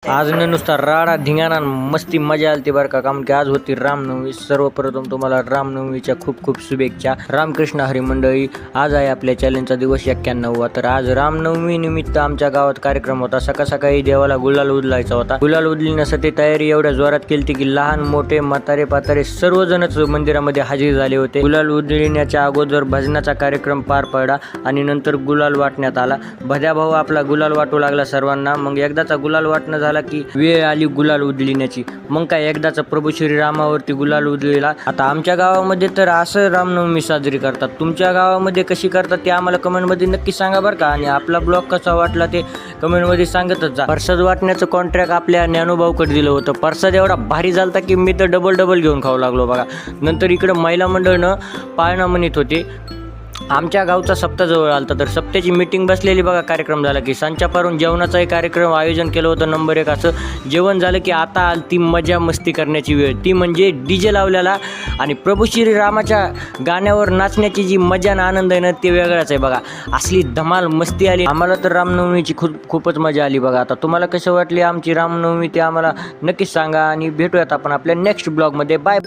आज न नुसता राडा धिंगाणा मस्ती मजा आली बरं का. कारण की आज होती रामनवमी. सर्वप्रथम तुम्हाला रामनवमीच्या खूप खूप शुभेच्छा. रामकृष्ण हरी मंडळी, आज आहे आपल्या चॅलेंजचा दिवस 91वा. तर आज रामनवमी निमित्त आमच्या गावात कार्यक्रम होता. सकाळी देवाला गुलाल उधळायचा होता. गुलाल उधळण्यासाठी तयारी एवढ्या जोरात केली की लहान मोठे म्हातारे पातारे सर्वजणच मंदिरामध्ये हजर झाले होते. गुलाल उधळण्याच्या अगोदर भजनाचा कार्यक्रम पार पडला आणि नंतर गुलाल वाटण्यात आला. भद्या भाऊ आपला गुलाल वाटू लागला सर्वांना. मग एकदाचा गुलाल वाटणं झाला की वेळ आली गुलाल उधळण्याची. मग काय एकदाचा प्रभू श्रीरामावरती गुलाल उधळला. आता आमच्या गावामध्ये तर असं रामनवमी साजरी करतात. तुमच्या गावामध्ये कशी करतात ते आम्हाला कमेंटमध्ये नक्की सांगा बरं का. आणि आपला ब्लॉग कसा वाटला ते कमेंटमध्ये सांगतच जा. प्रसाद वाटण्याचं कॉन्ट्रॅक्ट आपल्या ज्ञानोभाऊकडे दिलं होतं. प्रसाद एवढा भारी झालता की मी तर डबल घेऊन खाऊ लागलो बघा. नंतर इकडं महिला मंडळनं पाळणा म्हणत होते. आमच्या गावचा सप्ताह जवळ आलता तर सप्त्याची मीटिंग बसलेली बघा. कार्यक्रम झाला की संचापारून जेवणाचाही कार्यक्रम आयोजन केलं होतं. नंबर 1 असं जेवण झालं की आता आली ती मजा मस्ती करण्याची वेळ. ती म्हणजे DJ लावलेला आणि प्रभू श्रीरामाच्या गाण्यावर नाचण्याची जी मजा आणि आनंद आहे ना ते वेगळाच आहे बघा. असली धमाल मस्ती आली. आम्हाला तर रामनवमीची खूपच मजा आली बघा. आता तुम्हाला कसं वाटली आमची रामनवमी ते आम्हाला नक्कीच सांगा आणि भेटूयात आपण आपल्या नेक्स्ट ब्लॉगमध्ये. बाय.